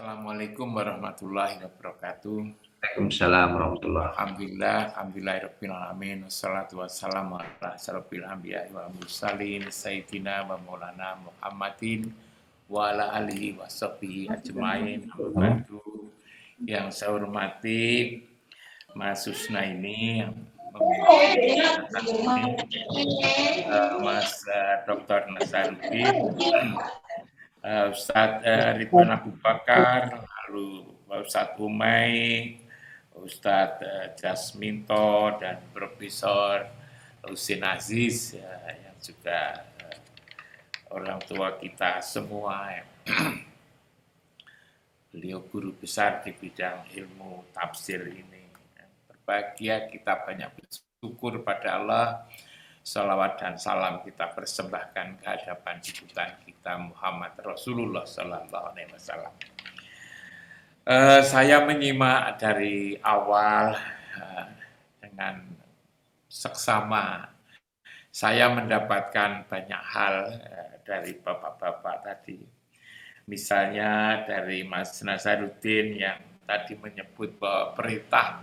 Assalamualaikum warahmatullahi wabarakatuh. Waalaikumsalam warahmatullah. Alhamdulillahirabbil alamin. Wassalatu wassalamu ala asyrofil anbiya'i wal mursalin sayyidina wa maulana Muhammadin wa ala alihi washabbihi ajmain. Ba'du. Yang saya hormati Mas Susna ini yang Mas Dr. Nasaruddin, Ustadz Ridwan Abu Bakar, lalu Ustadz Umay, Ustadz Jasminto, dan Profesor Husin Aziz, yang juga orang tua kita semua. Beliau guru besar di bidang ilmu tafsir ini. Berbahagia kita banyak bersyukur pada Allah. Salawat dan salam kita persembahkan ke hadapan junjungan kita Muhammad Rasulullah Sallallahu Alaihi Wasallam. Saya menyimak dari awal dengan seksama. Saya mendapatkan banyak hal dari bapak-bapak tadi. Misalnya dari Mas Nasaruddin yang tadi menyebut bahwa perintah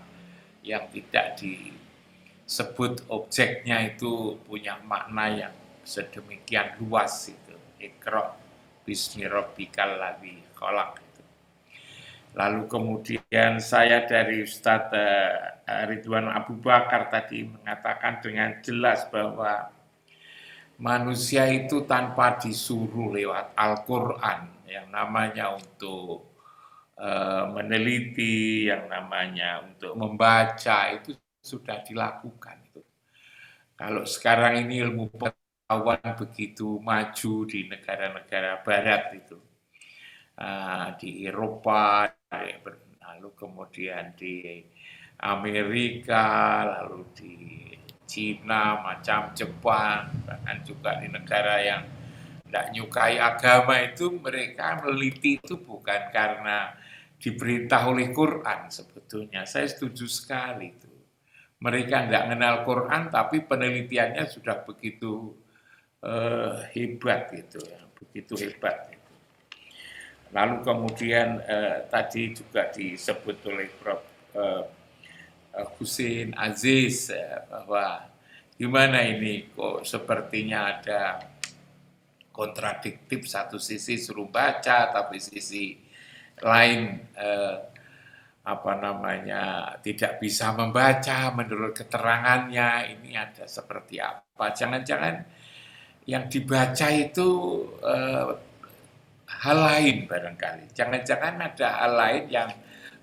yang tidak disebut objeknya itu punya makna yang sedemikian luas itu. Iqra bismi rabbikal ladzi khalaq itu. Lalu kemudian saya dari Ustadz Ridwan Abu Bakar tadi mengatakan dengan jelas bahwa manusia itu tanpa disuruh lewat Al-Qur'an yang namanya untuk meneliti, yang namanya untuk membaca itu sudah dilakukan itu. Kalau sekarang ini ilmu pengetahuan begitu maju di negara-negara barat itu, di Eropa, lalu kemudian di Amerika, lalu di Cina, macam Jepang, bahkan juga di negara yang tidak nyukai agama itu mereka meliti itu bukan karena diperintah oleh Quran sebetulnya. Saya setuju sekali itu. Mereka tidak mengenal Quran tapi penelitiannya sudah begitu hebat gitu ya, begitu hebat. Gitu. Lalu kemudian tadi juga disebut oleh Prof. Husin Aziz bahwa gimana ini kok sepertinya ada kontradiktif, satu sisi suruh baca tapi sisi lain tidak bisa membaca menurut keterangannya. Ini ada seperti apa? Jangan-jangan yang dibaca itu hal lain barangkali. Jangan-jangan ada hal lain yang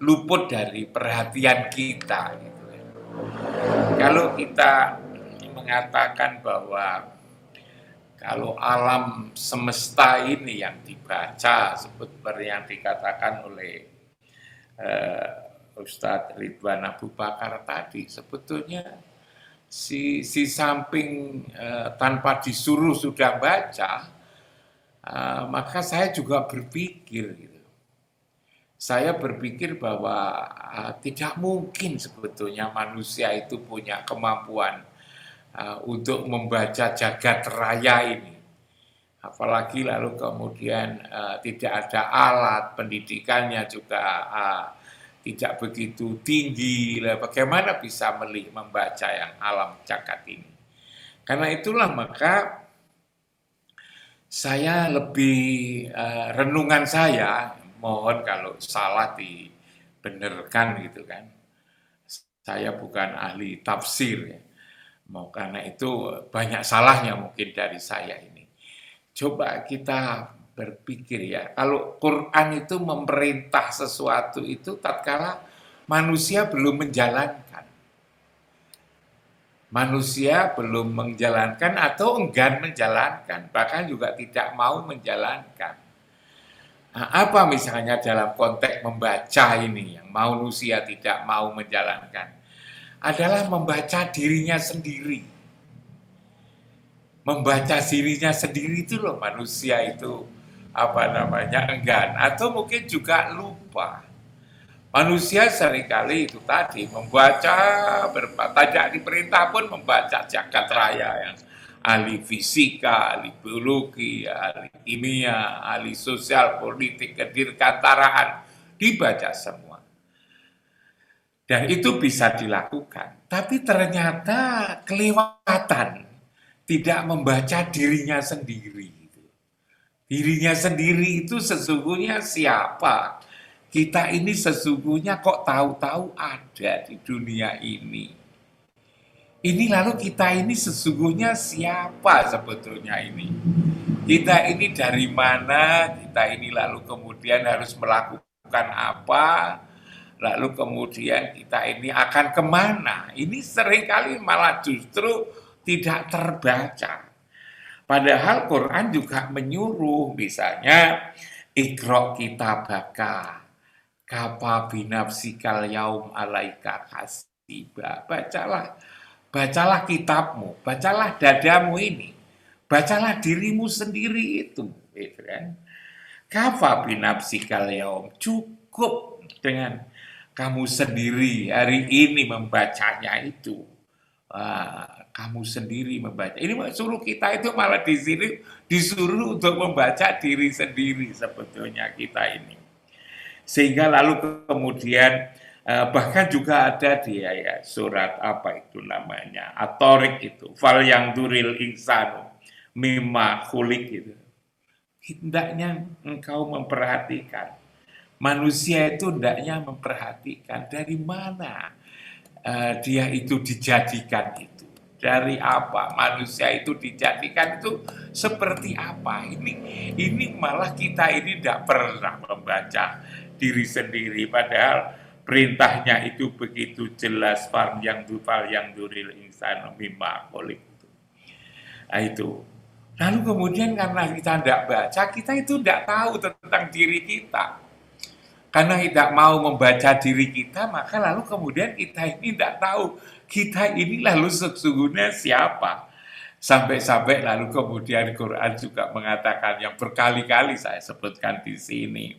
luput dari perhatian kita. Gitu. Kalau kita mengatakan bahwa kalau alam semesta ini yang dibaca seperti yang dikatakan oleh Ustadz Ridwan Abu Bakar tadi, sebetulnya si samping tanpa disuruh sudah baca, maka saya juga berpikir gitu. Saya berpikir bahwa tidak mungkin sebetulnya manusia itu punya kemampuan untuk membaca jagat raya ini. Apalagi lalu kemudian tidak ada alat, pendidikannya juga tidak begitu tinggi. Bagaimana bisa membaca yang alam jagat ini? Karena itulah maka saya lebih renungan saya, mohon kalau salah dibenarkan gitu kan. Saya bukan ahli tafsir ya. Karena itu banyak salahnya mungkin dari saya ini. Coba kita berpikir ya, kalau Quran itu memerintah sesuatu itu tatkala manusia belum menjalankan. Manusia belum menjalankan atau enggan menjalankan, bahkan juga tidak mau menjalankan. Nah, apa misalnya dalam konteks membaca ini yang manusia tidak mau menjalankan? Adalah membaca dirinya sendiri. Membaca dirinya sendiri itu loh manusia itu enggan atau mungkin juga lupa. Manusia seringkali itu tadi membaca tidak diperintah pun membaca jagat raya yang ahli fisika, ahli biologi, ahli kimia, ahli sosial, politik, kedirgantaraan, dibaca semua. Dan itu bisa dilakukan. Tapi ternyata kelewatan tidak membaca dirinya sendiri. Dirinya sendiri itu sesungguhnya siapa? Kita ini sesungguhnya kok tahu-tahu ada di dunia ini. Ini lalu kita ini sesungguhnya siapa sebetulnya ini? Kita ini dari mana? Kita ini lalu kemudian harus melakukan apa? Lalu kemudian kita ini akan kemana? Ini seringkali malah justru tidak terbaca. Padahal Quran juga menyuruh, misalnya Iqra kitabaka kafa binafsikal yaum alaika hasiba. Bacalah kitabmu, bacalah dadamu ini, bacalah dirimu sendiri itu, gitu kan? Kafa binafsikal yaum, cukup dengan kamu sendiri hari ini membacanya itu. Kamu sendiri membaca. Ini suruh kita itu malah di sini disuruh untuk membaca diri sendiri sebetulnya kita ini. Sehingga lalu kemudian bahkan juga ada di surat apa itu namanya At-Tariq itu, fal yang duril insanu mimma khuliq gitu. Hendaknya engkau memperhatikan. Manusia itu hendaknya memperhatikan dari mana dia itu dijadikan itu. Dari apa manusia itu dijadikan itu seperti apa ini malah kita ini tidak pernah membaca diri sendiri, padahal perintahnya itu begitu jelas, fal yang duril insanu mimma khuliq itu. Nah, itu lalu kemudian karena kita tidak baca, kita itu tidak tahu tentang diri kita. Karena tidak mau membaca diri kita, maka lalu kemudian kita ini tidak tahu kita ini lalu sesungguhnya siapa. Sampai-sampai lalu kemudian Quran juga mengatakan yang berkali-kali saya sebutkan di sini.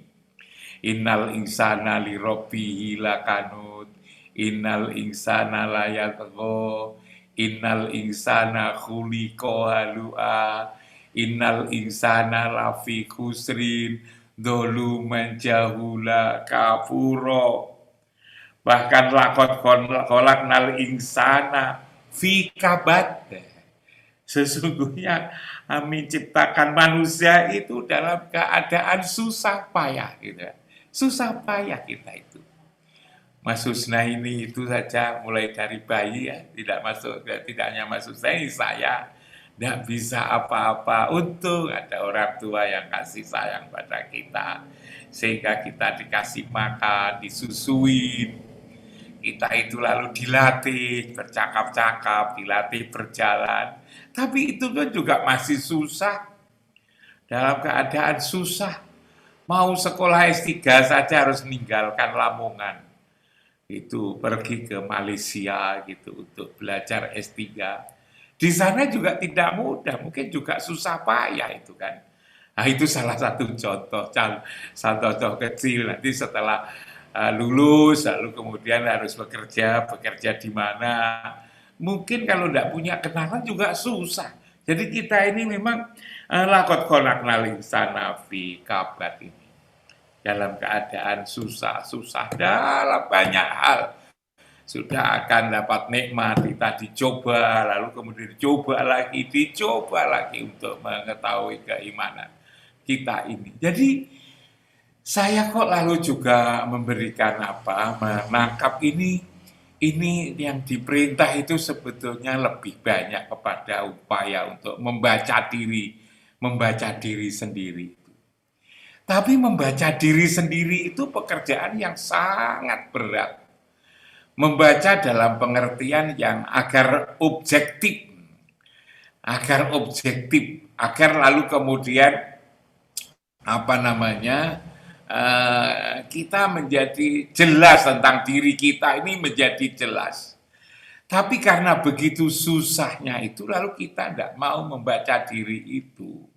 Innal insana li rabbihi lakanut, innal insana layatgha, innal insana khuliqa halu'a, innal insana lafi khusrin, doluman jahula kafuro. Bahkan lakot kolaknal insana fi kabad. Sesungguhnya kami ciptakan manusia itu dalam keadaan susah payah gitu. Susah payah kita itu. Mas Husna ini itu saja mulai dari bayi ya, tidak hanya Mas Husna ini saya tidak bisa apa-apa. Untung ada orang tua yang kasih sayang pada kita. Sehingga kita dikasih makan, disusuin. Kita itu lalu dilatih bercakap-cakap, dilatih berjalan. Tapi itu kan juga masih susah. Dalam keadaan susah. Mau sekolah S3 saja harus meninggalkan Lamongan. Itu pergi ke Malaysia gitu untuk belajar S3. Di sana juga tidak mudah, mungkin juga susah payah itu kan. Nah itu salah satu contoh kecil. Nanti setelah lulus, lalu kemudian harus bekerja di mana. Mungkin kalau tidak punya kenalan juga susah. Jadi kita ini memang lakot konaknal insana fi kabad ini. Dalam keadaan susah dalam banyak hal. Sudah akan dapat nikmat, kita dicoba, lalu kemudian dicoba lagi untuk mengetahui keimanan kita ini. Jadi saya kok lalu juga memberikan menangkap ini yang diperintah itu sebetulnya lebih banyak kepada upaya untuk membaca diri sendiri. Tapi membaca diri sendiri itu pekerjaan yang sangat berat. Membaca dalam pengertian yang agar objektif, agar lalu kemudian kita menjadi jelas tentang diri kita ini menjadi jelas. Tapi karena begitu susahnya itu, lalu kita tidak mau membaca diri itu.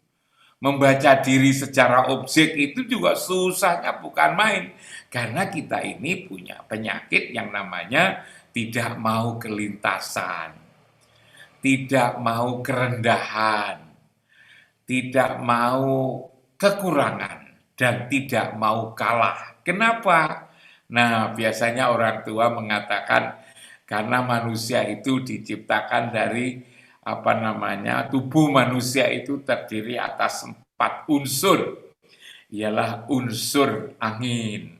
Membaca diri secara objek itu juga susahnya bukan main. Karena kita ini punya penyakit yang namanya tidak mau kelintasan, tidak mau kerendahan, tidak mau kekurangan, dan tidak mau kalah. Kenapa? Nah, biasanya orang tua mengatakan karena manusia itu diciptakan dari tubuh manusia itu terdiri atas 4 unsur. Ialah unsur angin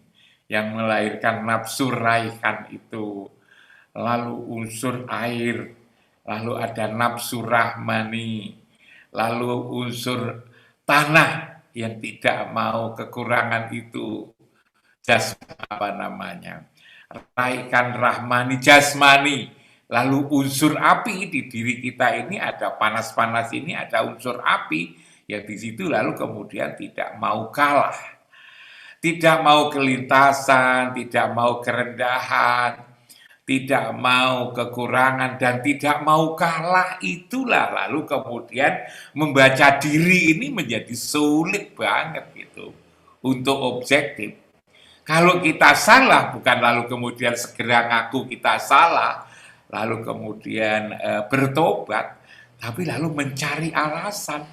yang melahirkan nafsu raihan itu, lalu unsur air, lalu ada nafsu rahmani, lalu unsur tanah yang tidak mau kekurangan itu, raikan rahmani jasmani, lalu unsur api di diri kita ini ada panas-panas ini, ada unsur api yang di situ lalu kemudian tidak mau kalah, tidak mau kelintasan, tidak mau kerendahan, tidak mau kekurangan dan tidak mau kalah. Itulah lalu kemudian membaca diri ini menjadi sulit banget gitu untuk objektif. Kalau kita salah, bukan lalu kemudian segera ngaku kita salah, lalu kemudian bertobat, tapi lalu mencari alasan,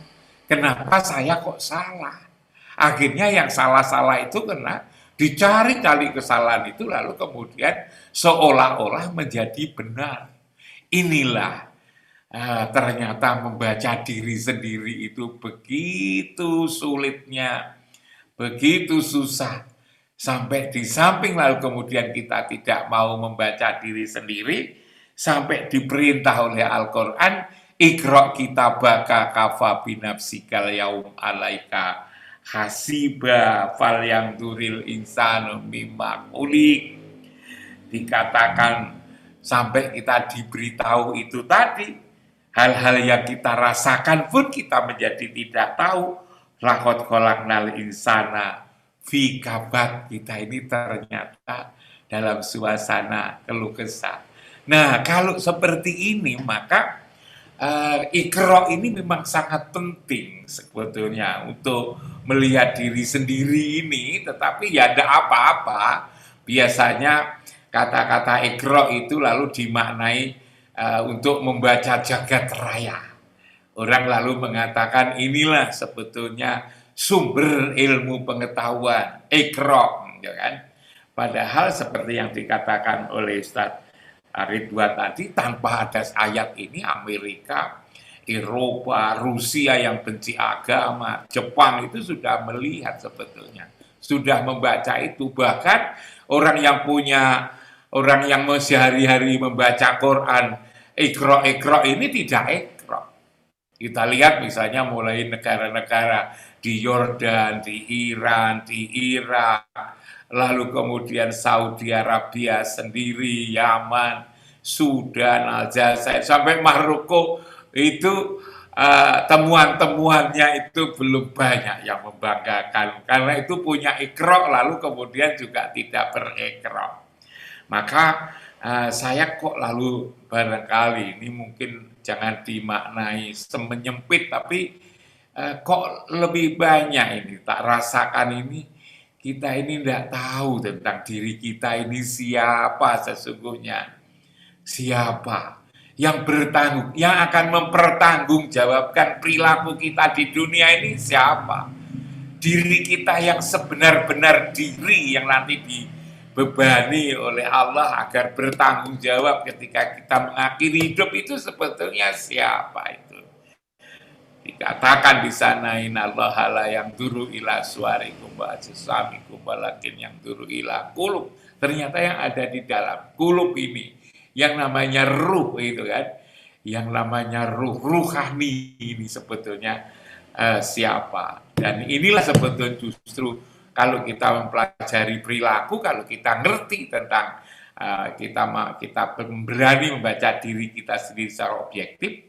kenapa saya kok salah? Akhirnya yang salah-salah itu kena dicari-cari kesalahan itu, lalu kemudian seolah-olah menjadi benar. Inilah ternyata membaca diri sendiri itu begitu sulitnya, begitu susah. Sampai di samping lalu kemudian kita tidak mau membaca diri sendiri, sampai diperintah oleh Al-Quran, Iqra' kitabaka kafa binafsikal yaum alaika hasiba fal yang duril insanu mimma kulik. Dikatakan sampai kita diberitahu itu tadi, hal-hal yang kita rasakan pun kita menjadi tidak tahu. Laqad khalaqnal insana fi kabad, kita ini ternyata dalam suasana keluh kesah. Nah, kalau seperti ini maka Iqra' ini memang sangat penting sebetulnya untuk melihat diri sendiri ini, tetapi ya ada apa-apa. Biasanya kata-kata Iqra' itu lalu dimaknai untuk membaca jagat raya. Orang lalu mengatakan inilah sebetulnya sumber ilmu pengetahuan, Iqra', ya kan? Padahal seperti yang dikatakan oleh Ustadz Ridwan tadi, tanpa ada ayat ini Amerika, Eropa, Rusia yang benci agama, Jepang itu sudah melihat sebetulnya, sudah membaca itu. Bahkan orang yang sehari-hari membaca Quran, Iqra' ini tidak Iqra'. Kita lihat misalnya mulai negara-negara di Yordan, di Iran, di Irak, lalu kemudian Saudi Arabia sendiri, Yaman, Sudan, Aljazair, sampai Maroko itu temuan-temuannya itu belum banyak yang membanggakan. Karena itu punya Iqra' lalu kemudian juga tidak berekra. Maka saya kok lalu barangkali ini mungkin jangan dimaknai semenyempit, tapi kok lebih banyak ini tak rasakan ini, kita ini tidak tahu tentang diri kita ini siapa sesungguhnya, siapa yang bertanggung, yang akan mempertanggungjawabkan perilaku kita di dunia ini siapa, diri kita yang sebenar-benar diri yang nanti dibebani oleh Allah agar bertanggung jawab ketika kita mengakhiri hidup itu sebetulnya siapa itu. Dikatakan di sana innallaha la yang duru ila suarikum wa ajsamikum walakin yang duru ila qulub. Ternyata yang ada di dalam kulub ini, yang namanya ruh itu kan, yang namanya ruhani ini sebetulnya siapa. Dan inilah sebetulnya justru kalau kita mempelajari perilaku, kalau kita ngerti tentang kita berani membaca diri kita sendiri secara objektif,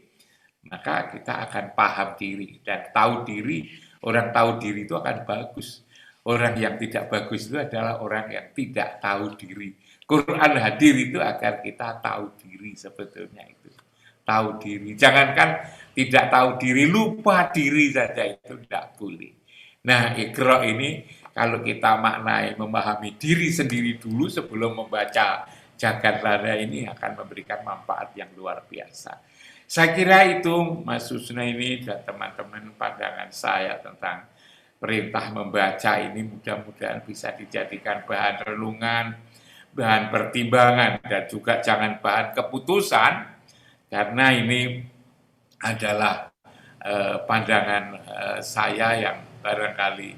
maka kita akan paham diri dan tahu diri. Orang tahu diri itu akan bagus. Orang yang tidak bagus itu adalah orang yang tidak tahu diri. Quran hadir itu agar kita tahu diri sebetulnya itu. Tahu diri. Jangankan tidak tahu diri, lupa diri saja itu tidak boleh. Nah, Iqra' ini kalau kita maknai memahami diri sendiri dulu sebelum membaca jagat raya ini akan memberikan manfaat yang luar biasa. Saya kira itu Mas Susna ini dan teman-teman pandangan saya tentang perintah membaca ini mudah-mudahan bisa dijadikan bahan renungan, bahan pertimbangan, dan juga jangan bahan keputusan, karena ini adalah pandangan saya yang barangkali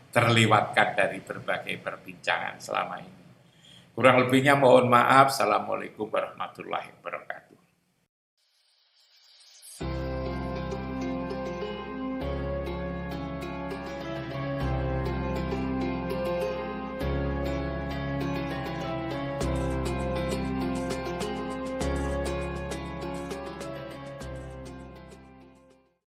terlewatkan dari berbagai perbincangan selama ini. Kurang lebihnya mohon maaf. Assalamualaikum warahmatullahi wabarakatuh.